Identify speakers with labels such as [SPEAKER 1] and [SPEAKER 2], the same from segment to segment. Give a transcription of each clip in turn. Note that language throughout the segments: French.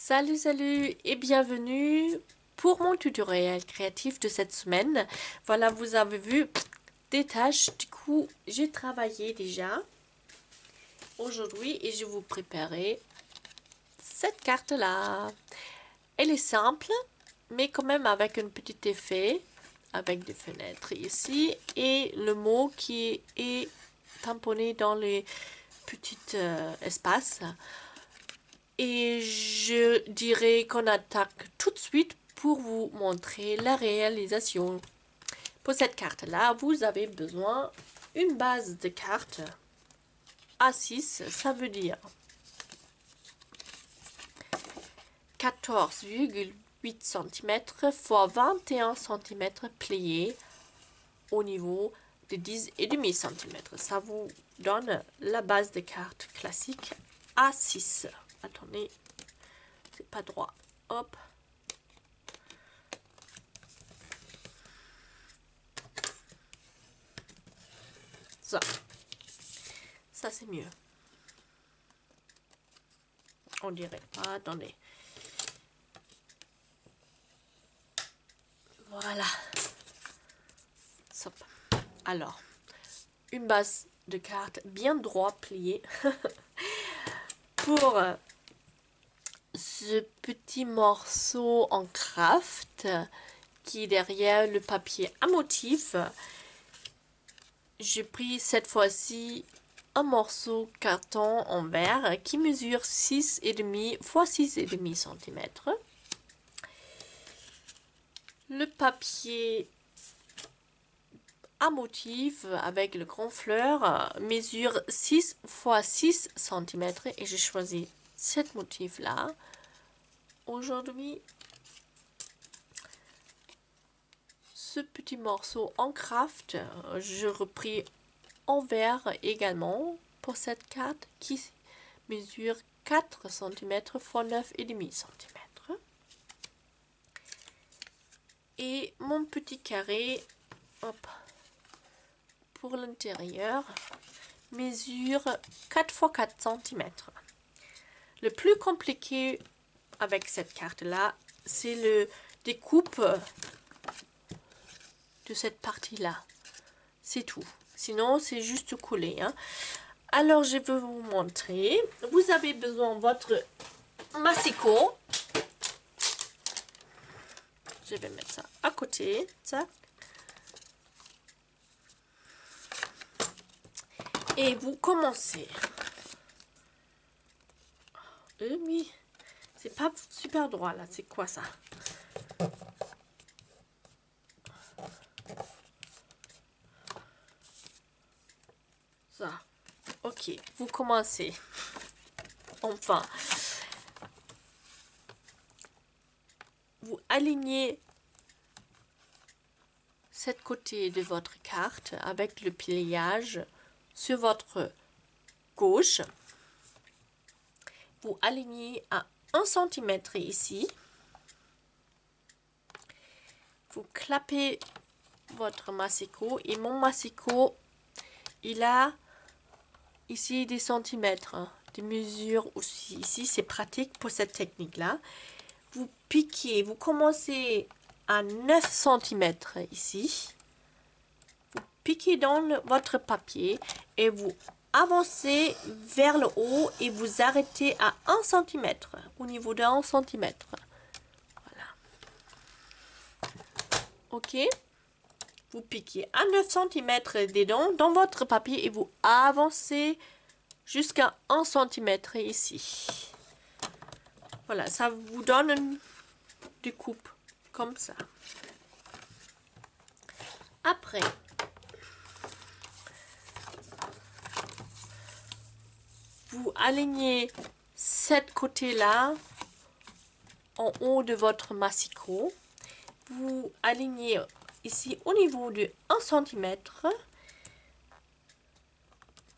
[SPEAKER 1] Salut et bienvenue pour mon tutoriel créatif de cette semaine. Voilà, vous avez vu des tâches, du coup j'ai travaillé déjà aujourd'hui et je vous préparer cette carte là. Elle est simple mais quand même avec un petit effet, avec des fenêtres ici et le mot qui est tamponné dans les petits espaces. Et je dirais qu'on attaque tout de suite pour vous montrer la réalisation. Pour cette carte-là, vous avez besoin d'une base de carte A6, ça veut dire 14,8 cm x 21 cm plié au niveau de 10,5 cm. Ça vous donne la base de carte classique A6. Attendez, c'est pas droit. Hop. Ça c'est mieux. On dirait pas. Attendez. Voilà. Stop. Alors, une base de carte bien droit pliée pour ce petit morceau en craft qui est derrière le papier à motif. J'ai pris cette fois-ci un morceau carton en verre qui mesure 6,5 x 6,5 cm. Le papier à motif avec le grand fleur mesure 6 x 6 cm et j'ai choisi cette motif là aujourd'hui. Ce petit morceau en craft, je repris en verre également pour cette carte qui mesure 4 cm x 9,5 cm. Et mon petit carré, hop, pour l'intérieur, mesure 4 x 4 cm. Le plus compliqué avec cette carte-là, c'est le découpe de cette partie-là. C'est tout. Sinon, c'est juste collé. Hein. Alors, je vais vous montrer. Vous avez besoin de votre massicot. Je vais mettre ça à côté. Ça. Et vous commencez. Oui, c'est pas super droit là. C'est quoi ça? Ça. Ok, vous commencez. Enfin. Vous alignez cette côté de votre carte avec le pliage sur votre gauche. Vous alignez à 1 cm ici. Vous clapez votre massicot et mon massicot il a ici des centimètres, hein, des mesures aussi. Ici c'est pratique pour cette technique là. Vous piquez, vous commencez à 9 cm ici. Vous piquez dans votre papier et vous avancez vers le haut et vous arrêtez à 1 cm, au niveau de 1 cm. Voilà. Ok. Vous piquez à 9 cm dedans dans votre papier et vous avancez jusqu'à 1 cm ici. Voilà, ça vous donne une découpe comme ça. Après, vous alignez cette côté-là en haut de votre massicot. Vous alignez ici au niveau de 1 cm.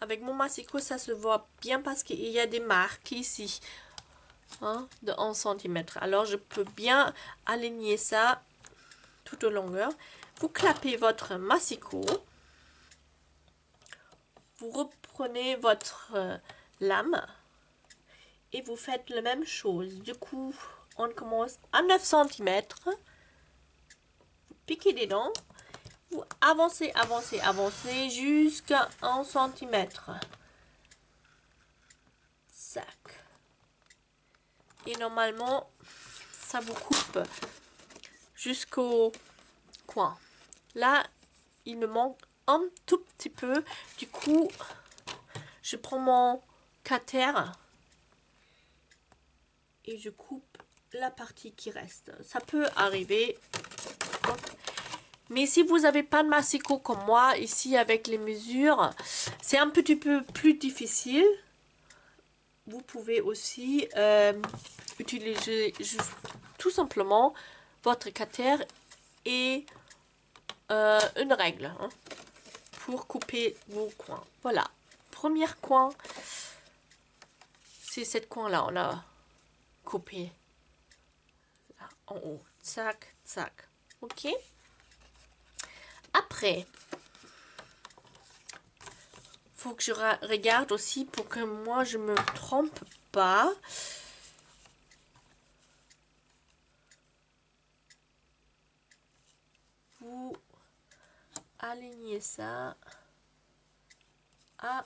[SPEAKER 1] Avec mon massicot, ça se voit bien parce qu'il y a des marques ici, hein, de 1 cm. Alors, je peux bien aligner ça tout au longueur. Vous clapez votre massicot. Vous reprenez votre lame Et vous faites la même chose. Du coup, on commence à 9 cm. Vous piquez des dents. Vous avancez, avancez, avancez jusqu'à 1 cm. Sac. Et normalement, ça vous coupe jusqu'au coin. Là, il me manque un tout petit peu. Du coup, je prends mon cutter et je coupe la partie qui reste. Ça peut arriver. Mais si vous n'avez pas de massicot comme moi, ici avec les mesures, c'est un petit peu plus difficile. Vous pouvez aussi utiliser tout simplement votre cutter et une règle hein, pour couper vos coins. Voilà, premier coin, c'est cette coin-là, on a coupé là, en haut. Tac, tac. Ok. Après, faut que je regarde aussi pour que moi je me trompe pas. Vous alignez ça à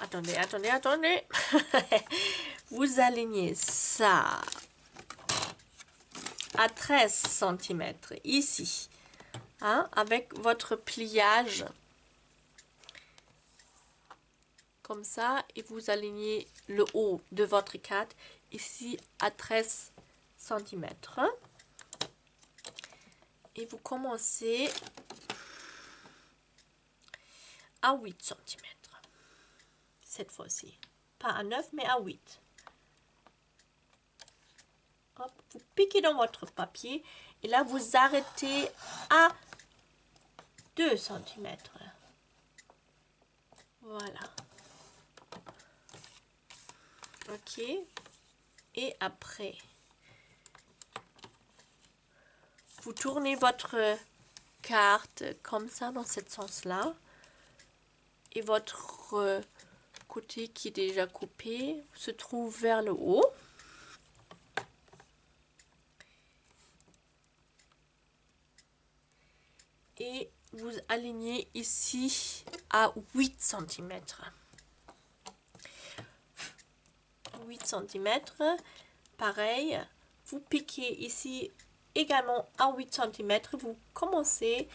[SPEAKER 1] attendez, attendez, attendez. Vous alignez ça à 13 cm ici, hein, avec votre pliage comme ça, et vous alignez le haut de votre cadre ici à 13 cm. Et vous commencez à 8 cm. Cette fois-ci. Pas à 9, mais à 8. Hop, vous piquez dans votre papier et là vous arrêtez à 2 cm. Voilà. Ok. Et après, vous tournez votre carte comme ça dans ce sens-là. Et votre côté qui est déjà coupé se trouve vers le haut. Et vous alignez ici à 8 cm. 8 cm. Pareil, vous piquez ici également à 8 cm. Vous commencez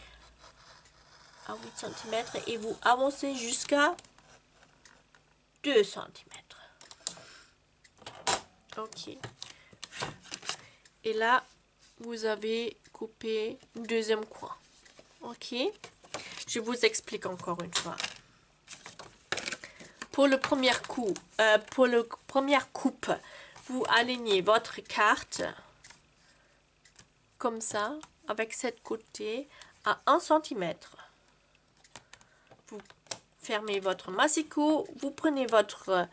[SPEAKER 1] à 8 cm et vous avancez jusqu'à 2 cm. Ok. Et là, vous avez coupé le deuxième coin. Ok. Je vous explique encore une fois. Pour le premier coup, pour la première coupe, vous alignez votre carte comme ça, avec cette côté à 1 cm. Vous fermez votre massicot, vous prenez votre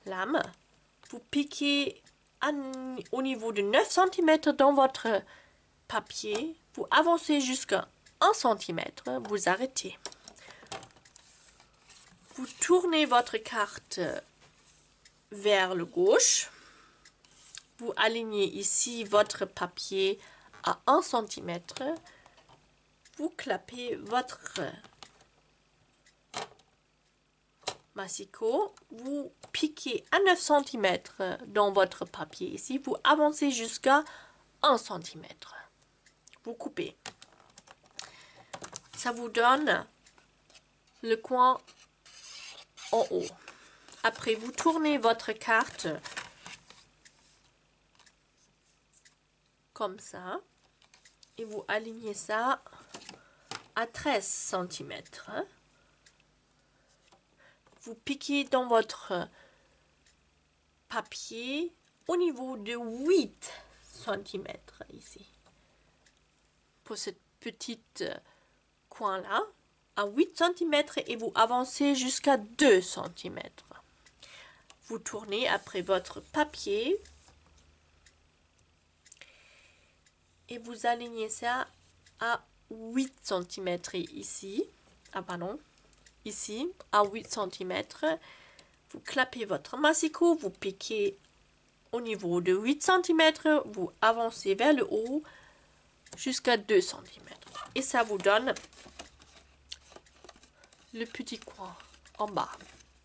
[SPEAKER 1] lame, vous piquez au niveau de 9 cm dans votre papier, vous avancez jusqu'à 1 cm, vous arrêtez. Vous tournez votre carte vers le gauche, vous alignez ici votre papier à 1 cm, vous clapez votre massicot, vous piquez à 9 cm dans votre papier ici, vous avancez jusqu'à 1 cm. Vous coupez. Ça vous donne le coin en haut. Après, vous tournez votre carte comme ça et vous alignez ça à 13 cm. Vous piquez dans votre papier au niveau de 8 cm ici. Pour cette petite coin là, à 8 cm et vous avancez jusqu'à 2 cm. Vous tournez après votre papier et vous alignez ça à 8 cm ici. Ah pardon, ici à 8 cm. Vous clapez votre massicot, vous piquez au niveau de 8 cm, vous avancez vers le haut jusqu'à 2 cm. Et ça vous donne le petit coin en bas.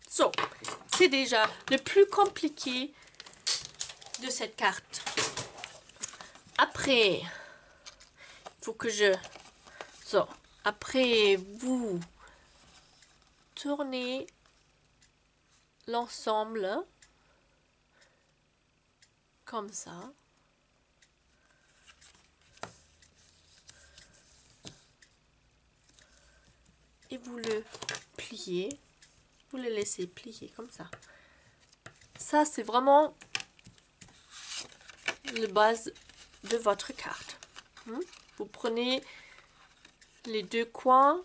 [SPEAKER 1] So, c'est déjà le plus compliqué de cette carte. Après, il faut que je... So, après, vous tournez l'ensemble comme ça. Et vous le pliez. Vous le laissez plier comme ça. Ça, c'est vraiment la base de votre carte. Vous prenez les deux coins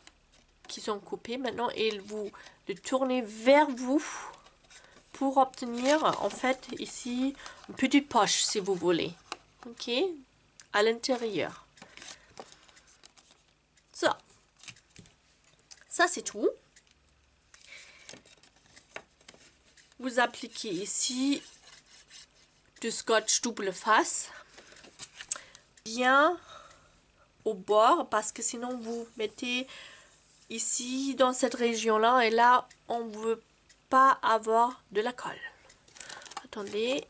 [SPEAKER 1] qui sont coupés maintenant et vous le tournez vers vous pour obtenir en fait ici une petite poche si vous voulez. Ok, à l'intérieur. Ça c'est tout. Vous appliquez ici du scotch double face bien au bord parce que sinon vous mettez ici dans cette région là et là on ne veut pas avoir de la colle. Attendez,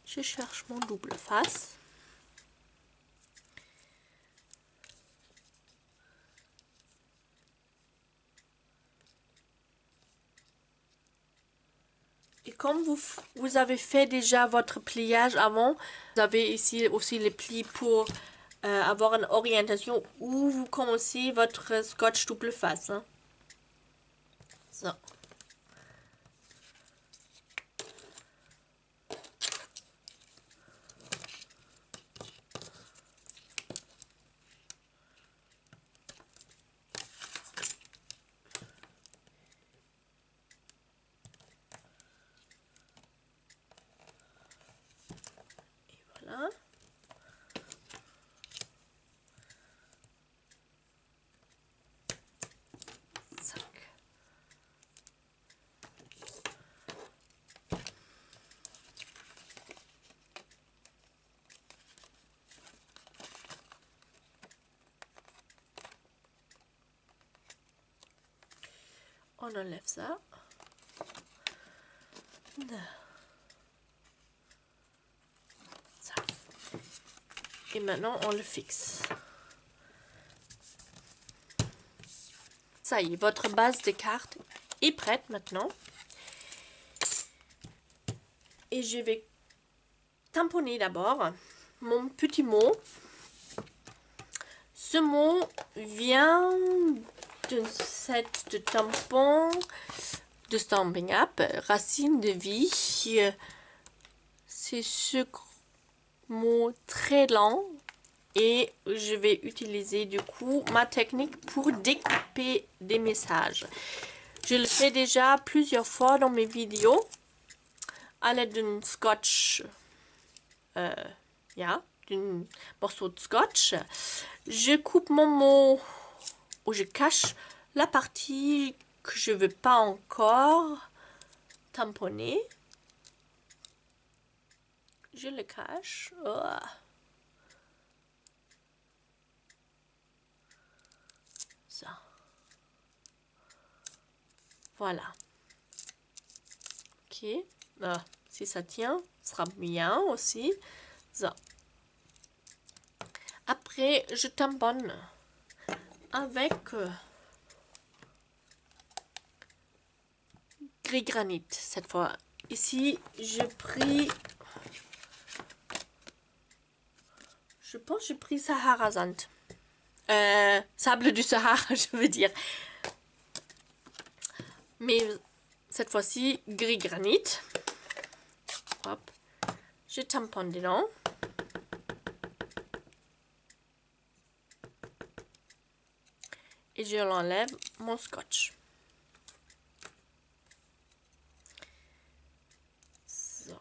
[SPEAKER 1] je cherche mon double face. Et comme vous avez fait déjà votre pliage avant, vous avez ici aussi les plis pour avoir une orientation où vous commencez votre scotch double face. Hein. Ça. Et voilà. On enlève ça. Ça. Et maintenant, on le fixe. Ça y est, votre base de carte est prête maintenant. Et je vais tamponner d'abord mon petit mot. Ce mot vient d'un set de tampons de Stampin' Up, Racine de vie. C'est ce mot très lent et je vais utiliser du coup ma technique pour découper des messages. Je le fais déjà plusieurs fois dans mes vidéos à l'aide d'un scotch, d'un morceau de scotch. Je coupe mon mot ou je cache la partie que je veux pas encore tamponner. Je le cache. Oh. Ça. Voilà. Ok. Ah, si ça tient, ce sera bien aussi. Ça. Après, je tamponne avec gris granit cette fois. Ici, j'ai pris... Je pense que j'ai pris Sahara Sand. Sable du Sahara, je veux dire. Mais cette fois-ci, gris granit. Hop. Je tamponne dedans. Et je l'enlève mon scotch. So.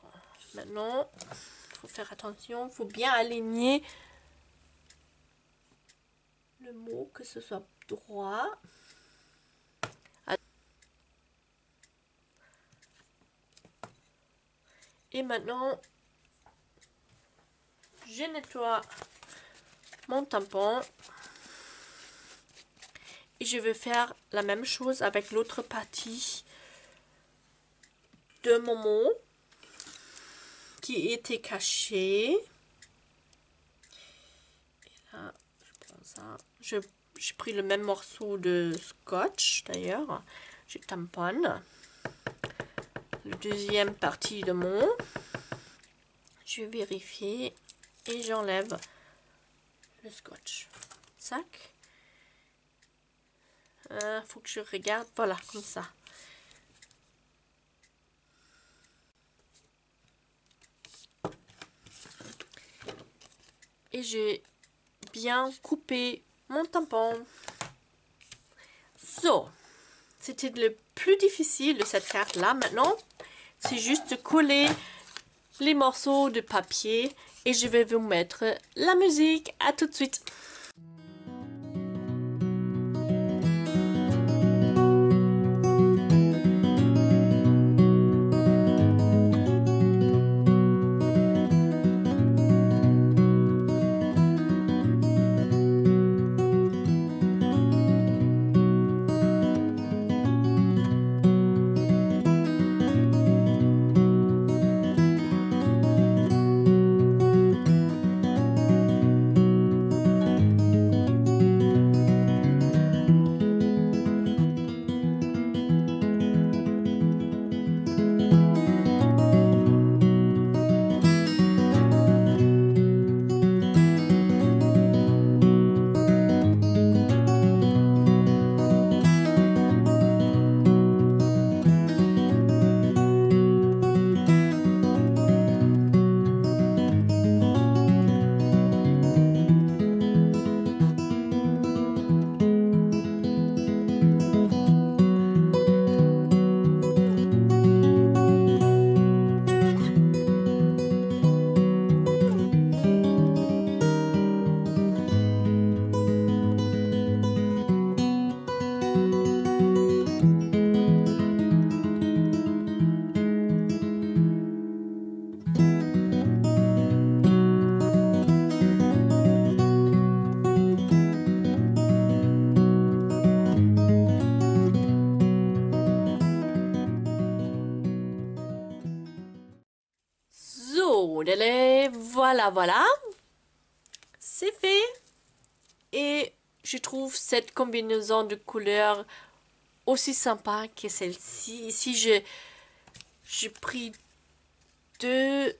[SPEAKER 1] Maintenant, il faut faire attention, il faut bien aligner le mot, que ce soit droit. Et maintenant, je nettoie mon tampon. Et je vais faire la même chose avec l'autre partie de mon mot qui était caché. Et là, je prends ça. J'ai pris le même morceau de scotch d'ailleurs. Je tamponne la deuxième partie de mon. Je vérifie et j'enlève le scotch. Sac. Faut que je regarde. Voilà, comme ça. Et j'ai bien coupé mon tampon. So, c'était le plus difficile de cette carte là. Maintenant, c'est juste de coller les morceaux de papier et je vais vous mettre la musique. À tout de suite. So, voilà, c'est fait. Et je trouve cette combinaison de couleurs aussi sympa que celle-ci. Ici, j'ai pris deux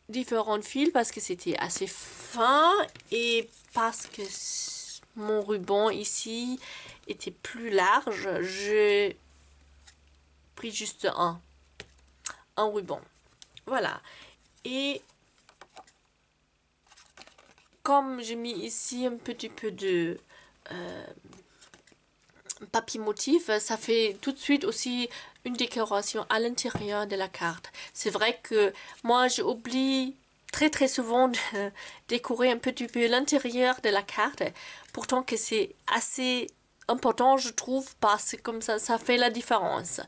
[SPEAKER 1] différents fils parce que c'était assez fin et parce que mon ruban ici était plus large. J'ai pris juste un ruban. Voilà. Et comme j'ai mis ici un petit peu de papier motif, ça fait tout de suite aussi une décoration à l'intérieur de la carte. C'est vrai que moi j'oublie très souvent de décorer un petit peu l'intérieur de la carte, pourtant que c'est assez important je trouve parce que comme ça fait la différence.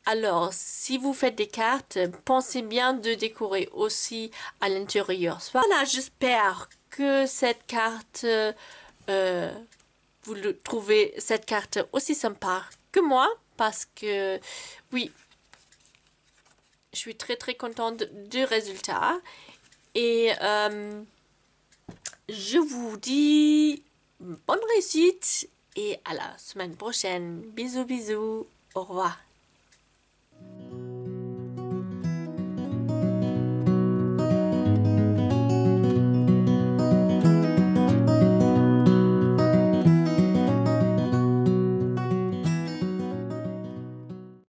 [SPEAKER 1] Alors, si vous faites des cartes, pensez bien de décorer aussi à l'intérieur. Voilà, j'espère que cette carte, vous trouvez cette carte aussi sympa que moi, parce que, oui, je suis très contente du résultat. Et je vous dis bonne réussite et à la semaine prochaine. Bisous. Au revoir.